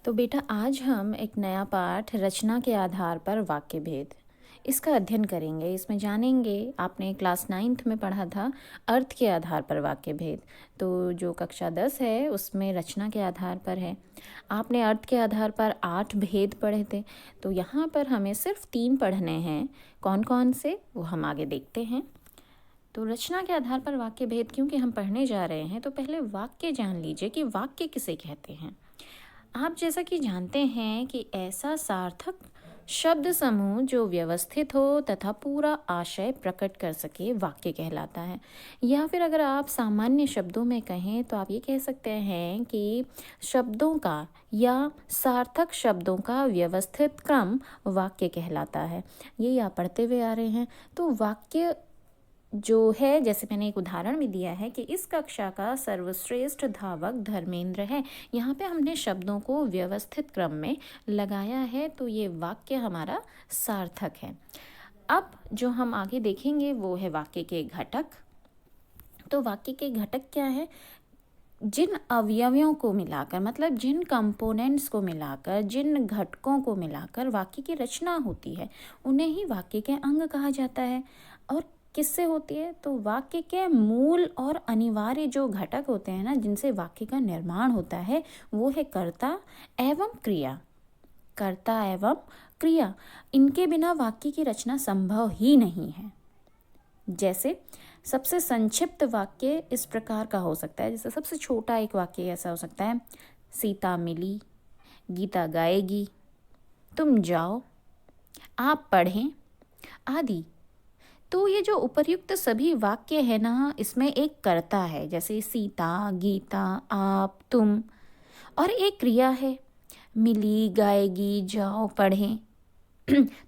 तो बेटा आज हम एक नया पाठ रचना के आधार पर वाक्य भेद इसका अध्ययन करेंगे। इसमें जानेंगे, आपने क्लास 9th में पढ़ा था अर्थ के आधार पर वाक्य भेद। तो जो कक्षा 10 है उसमें रचना के आधार पर है। आपने अर्थ के आधार पर 8 भेद पढ़े थे। तो यहाँ पर हमें सिर्फ 3 पढ़ने हैं। कौन कौन से वो हम आगे देखते हैं। तो रचना के आधार पर वाक्य भेद क्योंकि हम पढ़ने जा रहे हैं, तो पहले वाक्य जान लीजिए कि वाक्य किसे कहते हैं। आप जैसा कि जानते हैं कि ऐसा सार्थक शब्द समूह जो व्यवस्थित हो तथा पूरा आशय प्रकट कर सके वाक्य कहलाता है। या फिर अगर आप सामान्य शब्दों में कहें तो आप ये कह सकते हैं कि शब्दों का या सार्थक शब्दों का व्यवस्थित क्रम वाक्य कहलाता है। यही आप पढ़ते हुए आ रहे हैं। तो वाक्य जो है, जैसे मैंने एक उदाहरण भी दिया है कि इस कक्षा का सर्वश्रेष्ठ धावक धर्मेंद्र है। यहाँ पे हमने शब्दों को व्यवस्थित क्रम में लगाया है, तो ये वाक्य हमारा सार्थक है। अब जो हम आगे देखेंगे वो है वाक्य के घटक। तो वाक्य के घटक क्या है? जिन अवयवों को मिलाकर, मतलब जिन कंपोनेंट्स को मिलाकर, जिन घटकों को मिलाकर वाक्य की रचना होती है, उन्हें ही वाक्य के अंग कहा जाता है। और किससे होती है? तो वाक्य के मूल और अनिवार्य जो घटक होते हैं ना, जिनसे वाक्य का निर्माण होता है, वो है कर्ता एवं क्रिया। कर्ता एवं क्रिया, इनके बिना वाक्य की रचना संभव ही नहीं है। जैसे सबसे संक्षिप्त वाक्य इस प्रकार का हो सकता है, जैसे सबसे छोटा एक वाक्य ऐसा हो सकता है, सीता मिली, गीता गाएगी, तुम जाओ, आप पढ़ें आदि। तो ये जो उपर्युक्त सभी वाक्य है ना, इसमें एक कर्ता है, जैसे सीता, गीता, आप, तुम, और एक क्रिया है, मिली, गाएगी, जाओ, पढ़ें।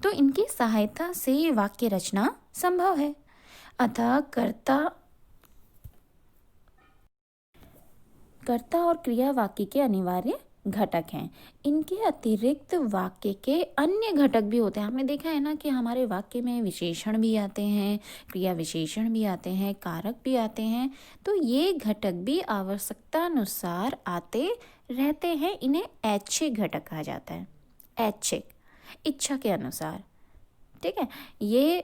तो इनकी सहायता से वाक्य रचना संभव है। अतः कर्ता और क्रिया वाक्य के अनिवार्य घटक हैं। इनके अतिरिक्त वाक्य के अन्य घटक भी होते हैं। हमने देखा है ना कि हमारे वाक्य में विशेषण भी आते हैं, क्रिया विशेषण भी आते हैं, कारक भी आते हैं। तो ये घटक भी आवश्यकता अनुसार आते रहते हैं। इन्हें ऐच्छिक घटक कहा जाता है। ऐच्छिक, इच्छा के अनुसार। ठीक है, ये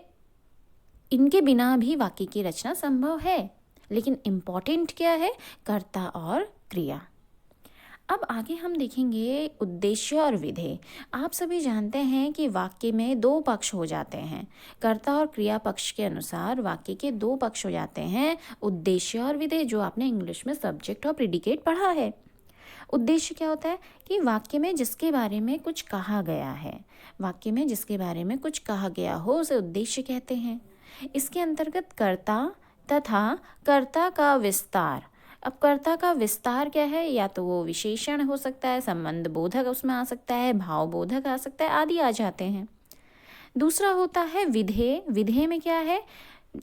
इनके बिना भी वाक्य की रचना संभव है। लेकिन इम्पॉर्टेंट क्या है? कर्ता और क्रिया। अब आगे हम देखेंगे उद्देश्य और विधेय। आप सभी जानते हैं कि वाक्य में 2 पक्ष हो जाते हैं। कर्ता और क्रिया पक्ष के अनुसार वाक्य के 2 पक्ष हो जाते हैं, उद्देश्य और विधेय, जो आपने इंग्लिश में सब्जेक्ट और प्रेडिकेट पढ़ा है। उद्देश्य क्या होता है कि वाक्य में जिसके बारे में कुछ कहा गया है, वाक्य में जिसके बारे में कुछ कहा गया हो उसे उद्देश्य कहते हैं। इसके अंतर्गत कर्ता तथा कर्ता का विस्तार। अब कर्ता का विस्तार क्या है? या तो वो विशेषण हो सकता है, संबंध बोधक उसमें आ सकता है, भाव बोधक आ सकता है, आदि आ जाते हैं। दूसरा होता है विधेय। विधेय में क्या है?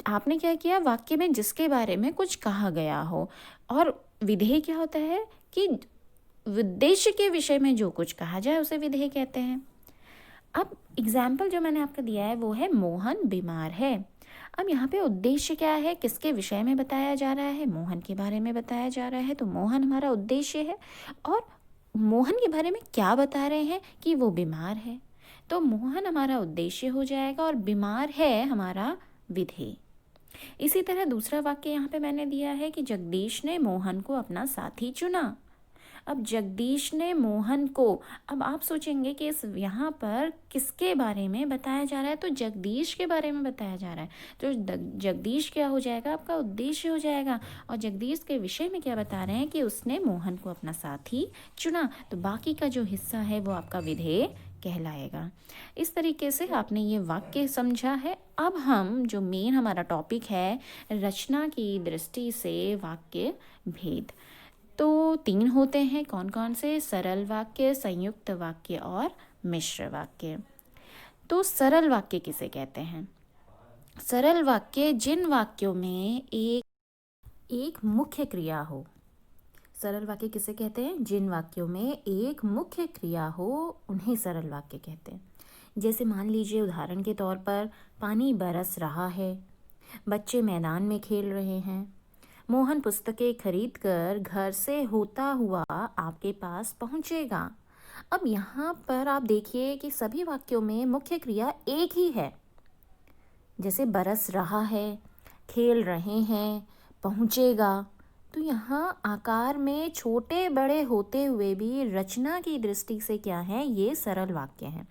आपने क्या किया, वाक्य में जिसके बारे में कुछ कहा गया हो। और विधेय क्या होता है कि उद्देश्य के विषय में जो कुछ कहा जाए उसे विधेय कहते हैं। अब एग्जाम्पल जो मैंने आपको दिया है वो है मोहन बीमार है। अब यहाँ पे उद्देश्य क्या है? किसके विषय में बताया जा रहा है? मोहन के बारे में बताया जा रहा है, तो मोहन हमारा उद्देश्य है। और मोहन के बारे में क्या बता रहे हैं? कि वो बीमार है, तो मोहन हमारा उद्देश्य हो जाएगा और बीमार है हमारा विधेय। इसी तरह दूसरा वाक्य यहाँ पे मैंने दिया है कि जगदीश ने मोहन को अपना साथी चुना। अब जगदीश ने मोहन को, अब आप सोचेंगे कि इस यहाँ पर किसके बारे में बताया जा रहा है? तो जगदीश के बारे में बताया जा रहा है। तो जगदीश क्या हो जाएगा? आपका उद्देश्य हो जाएगा। और जगदीश के विषय में क्या बता रहे हैं? कि उसने मोहन को अपना साथी चुना। तो बाकी का जो हिस्सा है वो आपका विधेय कहलाएगा। इस तरीके से आपने ये वाक्य समझा है। अब हम जो मेन हमारा टॉपिक है, रचना की दृष्टि से वाक्य भेद, तो 3 होते हैं। कौन कौन से? सरल वाक्य, संयुक्त वाक्य और मिश्र वाक्य। तो सरल वाक्य किसे कहते हैं? सरल वाक्य जिन वाक्यों में एक मुख्य क्रिया हो। सरल वाक्य किसे कहते हैं? जिन वाक्यों में एक मुख्य क्रिया हो उन्हें सरल वाक्य कहते हैं। जैसे मान लीजिए उदाहरण के तौर पर, पानी बरस रहा है, बच्चे मैदान में खेल रहे हैं, मोहन पुस्तकें खरीद कर घर से होता हुआ आपके पास पहुंचेगा, अब यहाँ पर आप देखिए कि सभी वाक्यों में मुख्य क्रिया एक ही है। जैसे बरस रहा है, खेल रहे हैं, पहुँचेगा। तो यहाँ आकार में छोटे बड़े होते हुए भी रचना की दृष्टि से क्या है, ये सरल वाक्य हैं।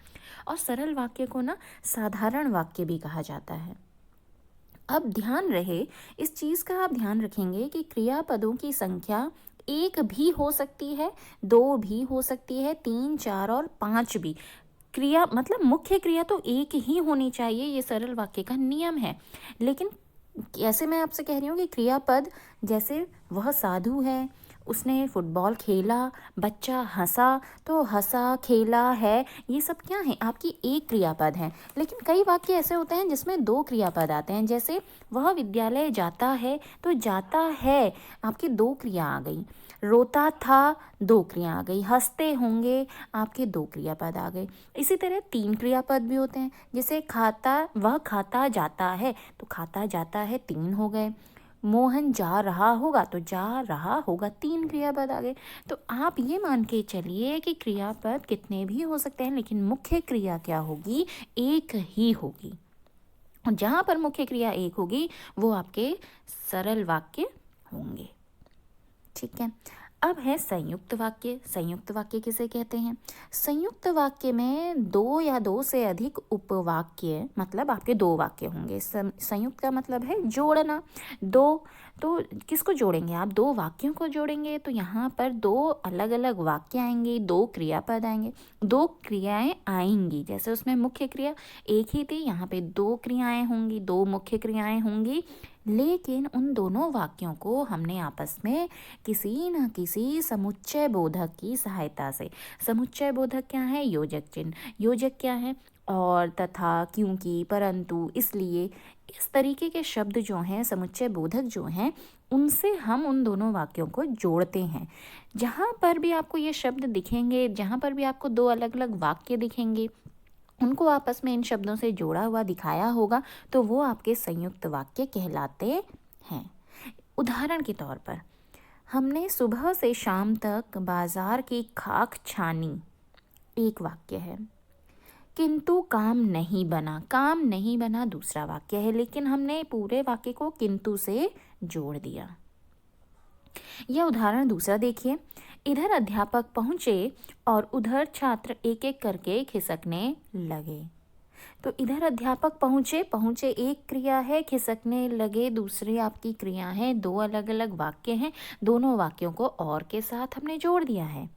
और सरल वाक्य को ना साधारण वाक्य भी कहा जाता है। अब ध्यान रहे, इस चीज़ का आप ध्यान रखेंगे कि क्रियापदों की संख्या एक भी हो सकती है, दो भी हो सकती है, तीन, चार और पाँच भी। क्रिया मतलब मुख्य क्रिया तो एक ही होनी चाहिए, ये सरल वाक्य का नियम है। लेकिन कैसे मैं आपसे कह रही हूँ कि क्रियापद, जैसे वह साधु है, उसने फुटबॉल खेला, बच्चा हंसा, तो हंसा खेला है, ये सब क्या है, आपकी एक क्रियापद है। लेकिन कई वाक्य ऐसे होते हैं जिसमें दो क्रियापद आते हैं। जैसे वह विद्यालय जाता है, तो जाता है आपकी दो क्रिया आ गई। रोता था, दो क्रिया आ गई। हंसते होंगे, आपके दो क्रियापद आ गए। इसी तरह तीन क्रियापद भी होते हैं। जैसे खाता, वह खाता जाता है, तो खाता जाता है, तीन हो गए। मोहन जा रहा होगा, तो जा रहा होगा, तीन क्रियापद आ गए। तो आप ये मान के चलिए कि क्रियापद कितने भी हो सकते हैं, लेकिन मुख्य क्रिया क्या होगी, एक ही होगी। और जहाँ पर मुख्य क्रिया एक होगी वो आपके सरल वाक्य होंगे। ठीक है। अब है संयुक्त वाक्य। संयुक्त वाक्य किसे कहते हैं? संयुक्त वाक्य में दो या दो से अधिक उपवाक्य, मतलब आपके दो वाक्य होंगे। संयुक्त का मतलब है जोड़ना। दो, तो किसको जोड़ेंगे आप? दो वाक्यों को जोड़ेंगे। तो यहाँ पर दो अलग अलग वाक्य आएंगे, दो क्रियापद आएंगे, दो क्रियाएं आएंगी। जैसे उसमें मुख्य क्रिया एक ही थी, यहाँ पे दो क्रियाएं होंगी, दो मुख्य क्रियाएं होंगी। लेकिन उन दोनों वाक्यों को हमने आपस में किसी न किसी समुच्चय बोधक की सहायता से, समुच्चय बोधक क्या है? योजक चिन्ह। योजक क्या है? और, तथा, क्योंकि, परंतु, इसलिए, इस तरीके के शब्द जो हैं, समुच्चय बोधक जो हैं, उनसे हम उन दोनों वाक्यों को जोड़ते हैं। जहाँ पर भी आपको ये शब्द दिखेंगे, जहाँ पर भी आपको दो अलग अलग वाक्य दिखेंगे, उनको आपस में इन शब्दों से जोड़ा हुआ दिखाया होगा, तो वो आपके संयुक्त वाक्य कहलाते हैं। उदाहरण के तौर पर, हमने सुबह से शाम तक बाजार की खाक छानी, एक वाक्य है। किंतु काम नहीं बना, काम नहीं बना दूसरा वाक्य है, लेकिन हमने पूरे वाक्य को किंतु से जोड़ दिया। यह उदाहरण दूसरा देखिए। इधर अध्यापक पहुंचे और उधर छात्र एक एक करके खिसकने लगे। तो इधर अध्यापक पहुंचे, पहुंचे एक क्रिया है, खिसकने लगे दूसरी आपकी क्रिया है। दो अलग अलग वाक्य हैं, दोनों वाक्यों को और के साथ हमने जोड़ दिया है।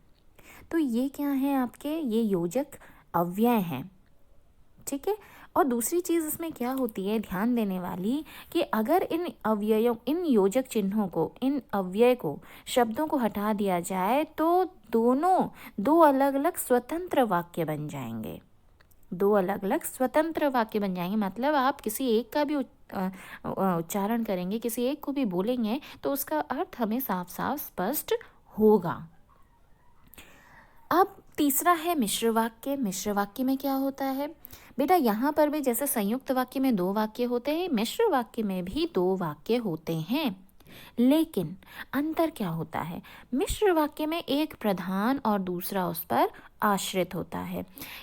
तो ये क्या है आपके? ये योजक अव्यय हैं। ठीक है। और दूसरी चीज़ इसमें क्या होती है ध्यान देने वाली, कि अगर इन अव्ययों, इन योजक चिन्हों को, इन अव्यय को, शब्दों को हटा दिया जाए, तो दोनों दो अलग अलग स्वतंत्र वाक्य बन जाएंगे। दो अलग अलग स्वतंत्र वाक्य बन जाएंगे। मतलब आप किसी एक का भी उच्चारण करेंगे, किसी एक को भी बोलेंगे, तो उसका अर्थ हमें साफ साफ स्पष्ट होगा। अब तीसरा है मिश्र वाक्य। मिश्र वाक्य में क्या होता है बेटा? यहाँ पर भी जैसे संयुक्त वाक्य में दो वाक्य होते हैं, मिश्र वाक्य में भी दो वाक्य होते हैं। लेकिन अंतर क्या होता है? मिश्र वाक्य में एक प्रधान और दूसरा उस पर आश्रित होता है।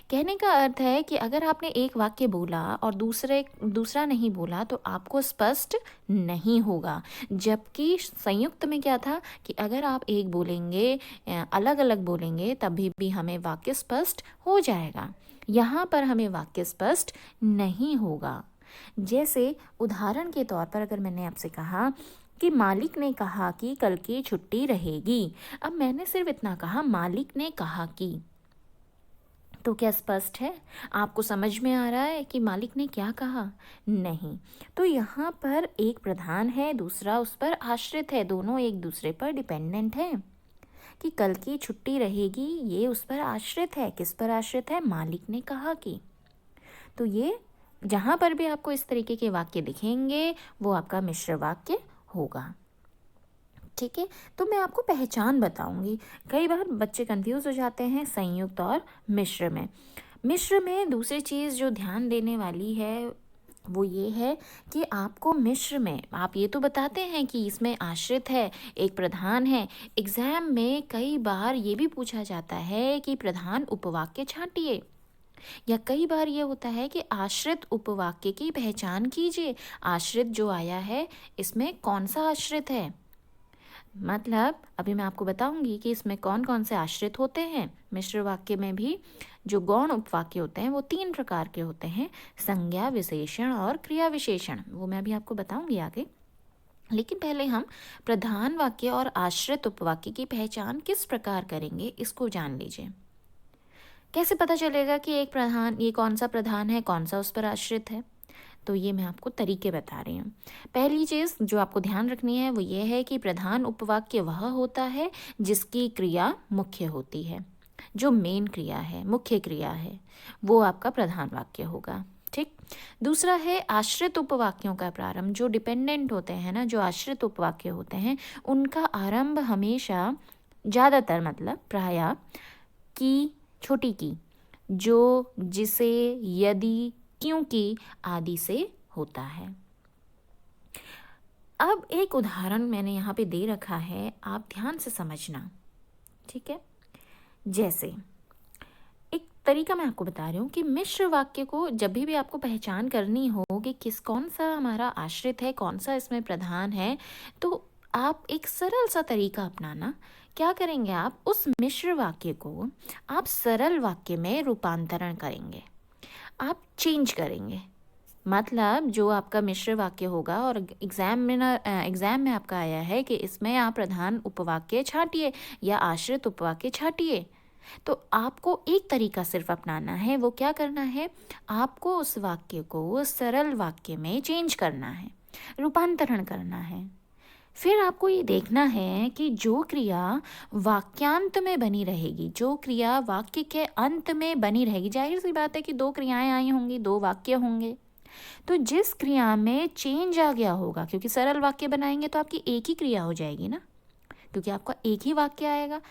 कहने का अर्थ है कि अगर आपने एक वाक्य बोला और दूसरा नहीं बोला, तो आपको स्पष्ट नहीं होगा। जबकि संयुक्त में क्या था कि अगर आप एक बोलेंगे, अलग अलग बोलेंगे, तभी भी हमें वाक्य स्पष्ट हो जाएगा। यहाँ पर हमें वाक्य स्पष्ट नहीं होगा। जैसे उदाहरण के तौर पर अगर मैंने आपसे कहा कि मालिक ने कहा कि कल की छुट्टी रहेगी, अब मैंने सिर्फ इतना कहा, मालिक ने कहा कि, तो क्या स्पष्ट है? आपको समझ में आ रहा है कि मालिक ने क्या कहा? नहीं। तो यहाँ पर एक प्रधान है, दूसरा उस पर आश्रित है, दोनों एक दूसरे पर डिपेंडेंट हैं। कि कल की छुट्टी रहेगी, ये उस पर आश्रित है। किस पर आश्रित है? मालिक ने कहा कि। तो ये जहाँ पर भी आपको इस तरीके के वाक्य दिखेंगे, वो आपका मिश्र वाक्य होगा। ठीक है। तो मैं आपको पहचान बताऊंगी। कई बार बच्चे कंफ्यूज हो जाते हैं संयुक्त और मिश्र में। मिश्र में दूसरी चीज़ जो ध्यान देने वाली है, वो ये है कि आपको मिश्र में आप ये तो बताते हैं कि इसमें आश्रित है, एक प्रधान है। एग्ज़ाम में कई बार ये भी पूछा जाता है कि प्रधान उपवाक्य छांटिए, या कई बार ये होता है कि आश्रित उपवाक्य की पहचान कीजिए। आश्रित जो आया है इसमें कौन सा आश्रित है, मतलब अभी मैं आपको बताऊंगी कि इसमें कौन कौन से आश्रित होते हैं। मिश्र वाक्य में भी जो गौण उपवाक्य होते हैं वो 3 प्रकार के होते हैं, संज्ञा, विशेषण और क्रिया विशेषण। वो मैं अभी आपको बताऊंगी आगे। लेकिन पहले हम प्रधान वाक्य और आश्रित उपवाक्य की पहचान किस प्रकार करेंगे, इसको जान लीजिए। कैसे पता चलेगा कि एक प्रधान, ये कौन सा प्रधान है, कौन सा उस पर आश्रित है? तो ये मैं आपको तरीके बता रही हूँ। पहली चीज़ जो आपको ध्यान रखनी है वो ये है कि प्रधान उपवाक्य वह होता है जिसकी क्रिया मुख्य होती है, जो मेन क्रिया है, मुख्य क्रिया है, वो आपका प्रधान वाक्य होगा। ठीक। दूसरा है आश्रित उपवाक्यों का प्रारंभ। जो डिपेंडेंट होते हैं ना, जो आश्रित उपवाक्य होते हैं, उनका आरंभ हमेशा, ज़्यादातर मतलब प्रायः की, छोटी की, जो, जिसे, यदि, क्योंकि आदि से होता है। अब एक उदाहरण मैंने यहाँ पे दे रखा है, आप ध्यान से समझना, ठीक है। जैसे एक तरीका मैं आपको बता रही हूँ कि मिश्र वाक्य को जब भी आपको पहचान करनी हो कि कौन सा हमारा आश्रित है, कौन सा इसमें प्रधान है, तो आप एक सरल सा तरीका अपनाना। क्या करेंगे, आप उस मिश्र वाक्य को आप सरल वाक्य में रूपांतरण करेंगे, आप चेंज करेंगे। मतलब जो आपका मिश्र वाक्य होगा, और एग्ज़ाम में आपका आया है कि इसमें आप प्रधान उपवाक्य छांटिए या आश्रित उपवाक्य छांटिए, तो आपको एक तरीका सिर्फ अपनाना है। वो क्या करना है, आपको उस वाक्य को सरल वाक्य में चेंज करना है, रूपांतरण करना है। फिर आपको ये देखना है कि जो क्रिया वाक्यांत में बनी रहेगी, जो क्रिया वाक्य के अंत में बनी रहेगी, जाहिर सी बात है कि 2 क्रियाएं आई होंगी, 2 वाक्य होंगे, तो जिस क्रिया में चेंज आ गया होगा, क्योंकि सरल वाक्य बनाएंगे तो आपकी एक ही क्रिया हो जाएगी ना, क्योंकि आपका एक ही वाक्य आएगा,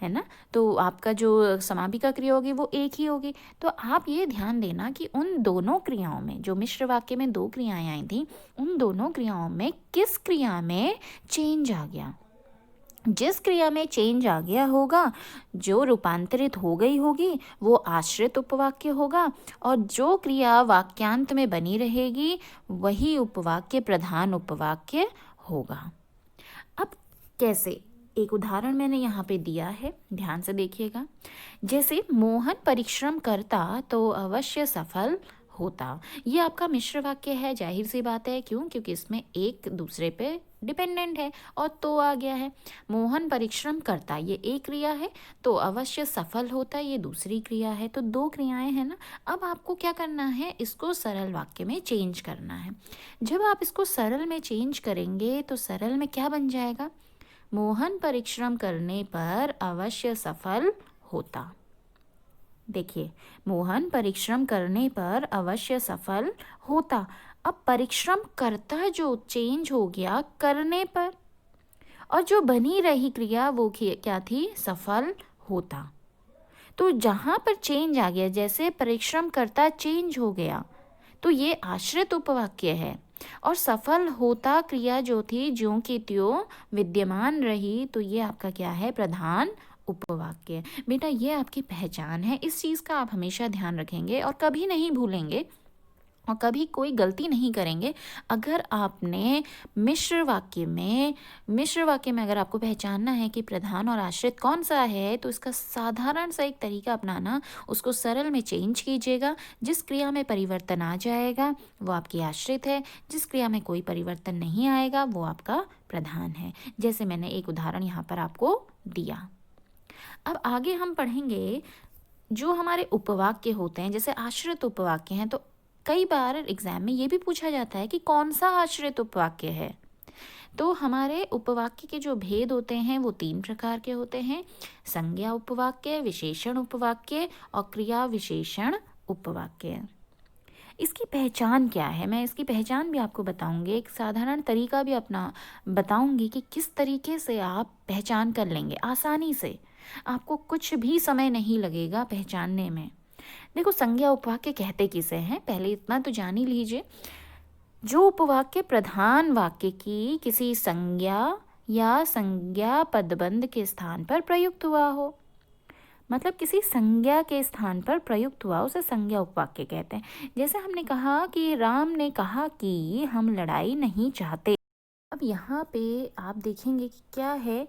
है ना। तो आपका जो समापिका क्रिया होगी वो एक ही होगी। तो आप ये ध्यान देना कि उन दोनों क्रियाओं में, जो मिश्र वाक्य में 2 क्रियाएं आई थी, उन दोनों क्रियाओं में किस क्रिया में चेंज आ गया। जिस क्रिया में चेंज आ गया होगा, जो रूपांतरित हो गई होगी, वो आश्रित उपवाक्य होगा, और जो क्रिया वाक्यांत में बनी रहेगी वही उपवाक्य प्रधान उपवाक्य होगा। अब कैसे, एक उदाहरण मैंने यहाँ पे दिया है, ध्यान से देखिएगा। जैसे मोहन परिश्रम करता तो अवश्य सफल होता। ये आपका मिश्र वाक्य है, जाहिर सी बात है, क्यों, क्योंकि इसमें एक दूसरे पे डिपेंडेंट है और तो आ गया है। मोहन परिश्रम करता, ये एक क्रिया है, तो अवश्य सफल होता, ये दूसरी क्रिया है, तो 2 क्रियाएं हैं ना। अब आपको क्या करना है, इसको सरल वाक्य में चेंज करना है। जब आप इसको सरल में चेंज करेंगे तो सरल में क्या बन जाएगा, मोहन परिश्रम करने पर अवश्य सफल होता। देखिए, मोहन परिश्रम करने पर अवश्य सफल होता। अब परिश्रम करता जो चेंज हो गया करने पर, और जो बनी रही क्रिया वो क्या थी, सफल होता। तो जहाँ पर चेंज आ गया, जैसे परिश्रम करता चेंज हो गया, तो ये आश्रित उपवाक्य है, और सफल होता क्रिया जो थी ज्यों की त्यों विद्यमान रही, तो ये आपका क्या है, प्रधान उपवाक्य। बेटा ये आपकी पहचान है, इस चीज़ का आप हमेशा ध्यान रखेंगे और कभी नहीं भूलेंगे और कभी कोई गलती नहीं करेंगे। अगर आपने मिश्र वाक्य में अगर आपको पहचानना है कि प्रधान और आश्रित कौन सा है, तो इसका साधारण सा एक तरीका अपनाना, उसको सरल में चेंज कीजिएगा। जिस क्रिया में परिवर्तन आ जाएगा वो आपकी आश्रित है, जिस क्रिया में कोई परिवर्तन नहीं आएगा वो आपका प्रधान है। जैसे मैंने एक उदाहरण यहाँ पर आपको दिया। अब आगे हम पढ़ेंगे जो हमारे उपवाक्य होते हैं, जैसे आश्रित उपवाक्य हैं, तो कई बार एग्जाम में ये भी पूछा जाता है कि कौन सा आश्रित उपवाक्य है। तो हमारे उपवाक्य के जो भेद होते हैं वो 3 प्रकार के होते हैं, संज्ञा उपवाक्य, विशेषण उपवाक्य और क्रिया विशेषण उपवाक्य। इसकी पहचान क्या है, मैं इसकी पहचान भी आपको बताऊंगी, एक साधारण तरीका भी अपना बताऊंगी कि किस तरीके से आप पहचान कर लेंगे आसानी से। आपको कुछ भी समय नहीं लगेगा पहचानने में। देखो, संज्ञा उपवाक्य कहते किसे हैं, पहले इतना तो जान ही लीजिए। जो उपवाक्य प्रधान वाक्य की किसी संज्ञा या संज्ञा पदबंध के स्थान पर प्रयुक्त हुआ हो, मतलब किसी संज्ञा के स्थान पर प्रयुक्त हुआ, उसे संज्ञा उपवाक्य कहते हैं। जैसे हमने कहा कि राम ने कहा कि हम लड़ाई नहीं चाहते। अब यहाँ पे आप देखेंगे कि क्या है,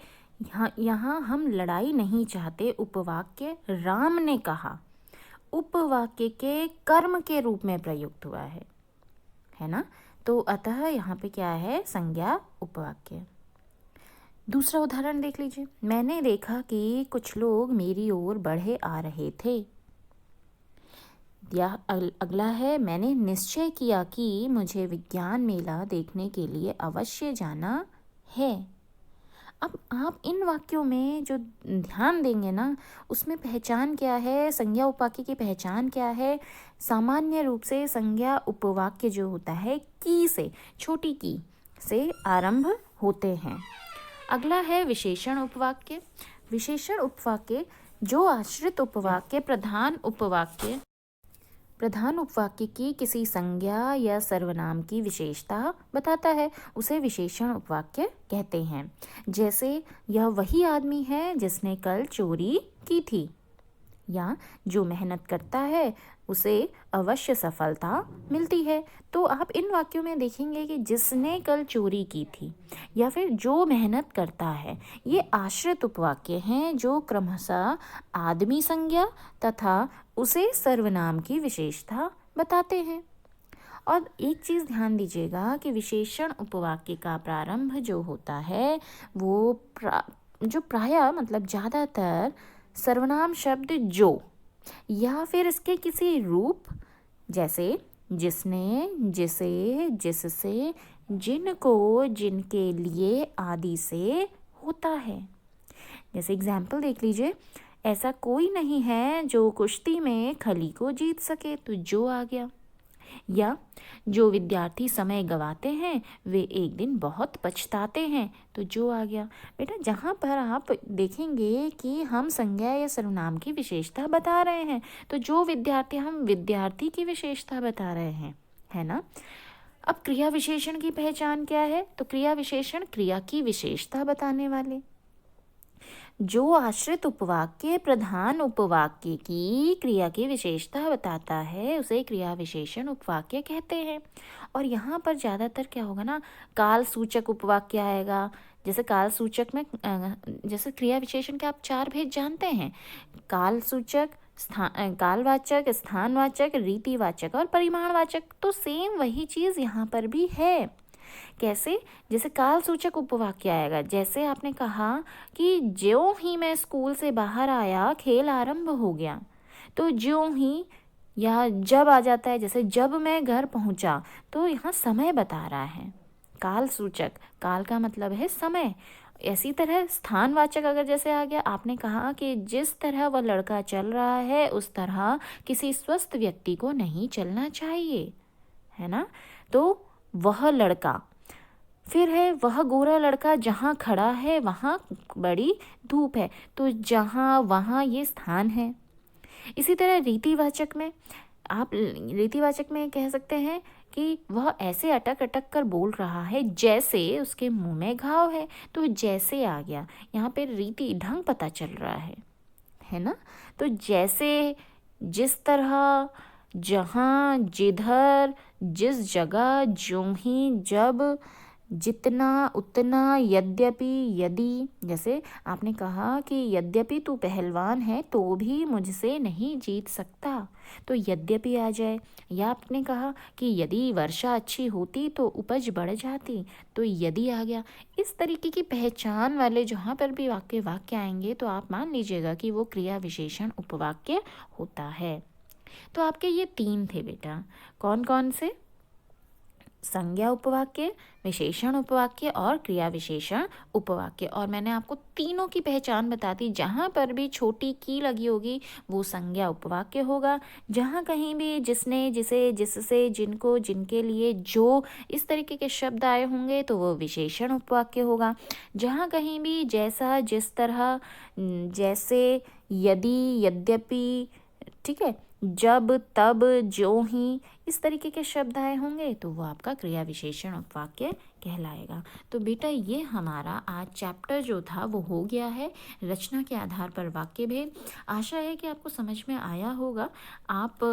यहाँ हम लड़ाई नहीं चाहते, उपवाक्य राम ने कहा उपवाक्य के कर्म के रूप में प्रयुक्त हुआ है ना। तो अतः यहाँ पे क्या है, संज्ञा उपवाक्य। दूसरा उदाहरण देख लीजिए। मैंने देखा कि कुछ लोग मेरी ओर बढ़े आ रहे थे। या अगला है, मैंने निश्चय किया कि मुझे विज्ञान मेला देखने के लिए अवश्य जाना है। अब आप इन वाक्यों में जो ध्यान देंगे ना, उसमें पहचान क्या है, संज्ञा उपवाक्य की पहचान क्या है। सामान्य रूप से संज्ञा उपवाक्य जो होता है की से, छोटी की से आरंभ होते हैं। अगला है विशेषण उपवाक्य। विशेषण उपवाक्य जो आश्रित उपवाक्य प्रधान उपवाक्य की किसी संज्ञा या सर्वनाम की विशेषता बताता है, उसे विशेषण उपवाक्य कहते हैं। जैसे, यह वही आदमी है जिसने कल चोरी की थी, या जो मेहनत करता है उसे अवश्य सफलता मिलती है। तो आप इन वाक्यों में देखेंगे कि जिसने कल चोरी की थी या फिर जो मेहनत करता है, ये आश्रित उपवाक्य हैं जो क्रमशः आदमी संज्ञा तथा उसे सर्वनाम की विशेषता बताते हैं। और एक चीज़ ध्यान दीजिएगा कि विशेषण उपवाक्य का प्रारंभ जो होता है वो जो प्रायः मतलब ज़्यादातर सर्वनाम शब्द जो या फिर इसके किसी रूप, जैसे जिसने, जिसे, जिससे, जिनको, जिनके लिए आदि से होता है। जैसे एग्जाम्पल देख लीजिए, ऐसा कोई नहीं है जो कुश्ती में खली को जीत सके, तो जो आ गया। या जो विद्यार्थी समय गंवाते हैं वे एक दिन बहुत पछताते हैं, तो जो आ गया। बेटा, जहाँ पर आप देखेंगे कि हम संज्ञा या सर्वनाम की विशेषता बता रहे हैं, तो जो विद्यार्थी, हम विद्यार्थी की विशेषता बता रहे हैं, है ना। अब क्रिया विशेषण की पहचान क्या है, तो क्रिया विशेषण क्रिया की विशेषता बताने वाले। जो आश्रित उपवाक्य प्रधान उपवाक्य की क्रिया की विशेषता बताता है, उसे क्रिया विशेषण उपवाक्य कहते हैं। और यहाँ पर ज़्यादातर क्या होगा ना, काल सूचक उपवाक्य आएगा। जैसे काल सूचक में जैसे क्रिया विशेषण के आप 4 भेद जानते हैं, काल सूचक, कालवाचक, स्थानवाचक, रीतिवाचक और परिमाणवाचक। तो सेम वही चीज़ यहाँ पर भी है। कैसे, जैसे काल सूचक उपवाक्य आएगा, जैसे आपने कहा कि ज्यों ही मैं स्कूल से बाहर आया खेल आरंभ हो गया, तो ज्यों ही या जब आ जाता है, जैसे जब मैं घर पहुंचा, तो यहाँ समय बता रहा है। काल सूचक, काल का मतलब है समय। इसी तरह स्थानवाचक अगर जैसे आ गया, आपने कहा कि जिस तरह वह लड़का चल रहा है उस तरह किसी स्वस्थ व्यक्ति को नहीं चलना चाहिए, है ना। तो वह लड़का, फिर है वह गोरा लड़का जहाँ खड़ा है वहाँ बड़ी धूप है, तो जहाँ वहाँ ये स्थान है। इसी तरह रीतिवाचक में आप कह सकते हैं कि वह ऐसे अटक अटक कर बोल रहा है जैसे उसके मुंह में घाव है, तो जैसे आ गया। यहाँ पे रीति ढंग पता चल रहा है ना। तो जैसे, जिस तरह, जहाँ, जिधर, जिस जगह, ज्यों ही, जब, जितना, उतना, यद्यपि, यदि। जैसे आपने कहा कि यद्यपि तू पहलवान है तो भी मुझसे नहीं जीत सकता, तो यद्यपि आ जाए। या आपने कहा कि यदि वर्षा अच्छी होती तो उपज बढ़ जाती, तो यदि आ गया। इस तरीके की पहचान वाले जहाँ पर भी वाक्य आएंगे तो आप मान लीजिएगा कि वो क्रिया विशेषण उपवाक्य होता है। तो आपके ये 3 थे बेटा, कौन कौन से, संज्ञा उपवाक्य, विशेषण उपवाक्य और क्रिया विशेषण उपवाक्य। और मैंने आपको तीनों की पहचान बता दी। जहाँ पर भी छोटी की लगी होगी वो संज्ञा उपवाक्य होगा। जहाँ कहीं भी जिसने, जिसे, जिससे, जिनको, जिनके लिए, जो, इस तरीके के शब्द आए होंगे तो वो विशेषण उपवाक्य होगा। जहाँ कहीं भी जैसा, जिस तरह, जैसे, यदि, यद्यपि, ठीक है, जब, तब, ज्यों ही, इस तरीके के शब्द आए होंगे तो वो आपका क्रिया विशेषण उपवाक्य कहलाएगा। तो बेटा ये हमारा आज चैप्टर जो था वो हो गया है, रचना के आधार पर वाक्य भेद। आशा है कि आपको समझ में आया होगा। आप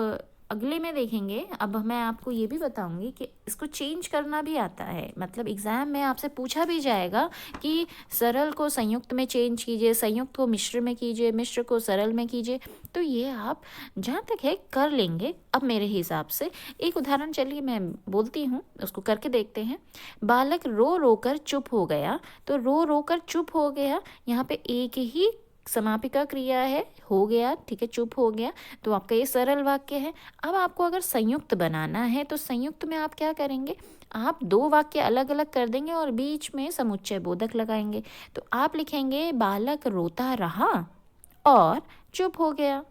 अगले में देखेंगे। अब मैं आपको ये भी बताऊंगी कि इसको चेंज करना भी आता है, मतलब एग्ज़ाम में आपसे पूछा भी जाएगा कि सरल को संयुक्त में चेंज कीजिए, संयुक्त को मिश्र में कीजिए, मिश्र को सरल में कीजिए। तो ये आप जहाँ तक है कर लेंगे। अब मेरे हिसाब से एक उदाहरण चलिए मैं बोलती हूँ, उसको करके देखते हैं। बालक रो रो कर चुप हो गया। तो रो रो कर चुप हो गया, यहाँ पे एक ही समापिका क्रिया है, हो गया, ठीक है, चुप हो गया। तो आपका ये सरल वाक्य है। अब आपको अगर संयुक्त बनाना है तो संयुक्त में आप क्या करेंगे, आप दो वाक्य अलग अलग कर देंगे और बीच में समुच्चय बोधक लगाएंगे। तो आप लिखेंगे बालक रोता रहा और चुप हो गया।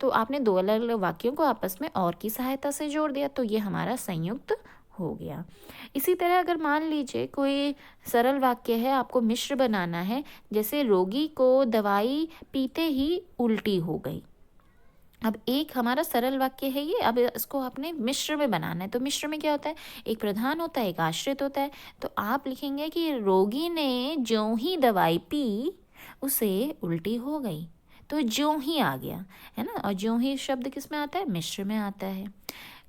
तो आपने दो अलग अलग वाक्यों को आपस में और की सहायता से जोड़ दिया, तो ये हमारा संयुक्त हो गया। इसी तरह अगर मान लीजिए कोई सरल वाक्य है, आपको मिश्र बनाना है, जैसे रोगी को दवाई पीते ही उल्टी हो गई। अब एक हमारा सरल वाक्य है ये, अब इसको आपने मिश्र में बनाना है। तो मिश्र में क्या होता है, एक प्रधान होता है, एक आश्रित होता है। तो आप लिखेंगे कि रोगी ने ज्यों ही दवाई पी उसे उल्टी हो गई। तो ज्यों ही आ गया है ना, और ज्यों ही शब्द किस में आता है, मिश्र में आता है।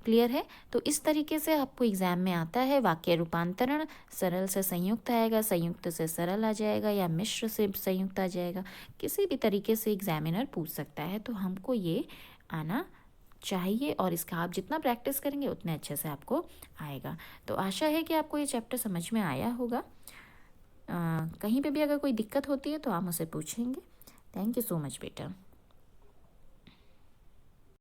क्लियर है। तो इस तरीके से आपको एग्जाम में आता है वाक्य रूपांतरण। सरल से संयुक्त आएगा, संयुक्त से सरल आ जाएगा, या मिश्र से संयुक्त आ जाएगा। किसी भी तरीके से एग्जामिनर पूछ सकता है, तो हमको ये आना चाहिए, और इसका आप जितना प्रैक्टिस करेंगे उतने अच्छे से आपको आएगा। तो आशा है कि आपको ये चैप्टर समझ में आया होगा। कहीं पे भी अगर कोई दिक्कत होती है तो आप मुझसे पूछेंगे। थैंक यू सो मच बेटा।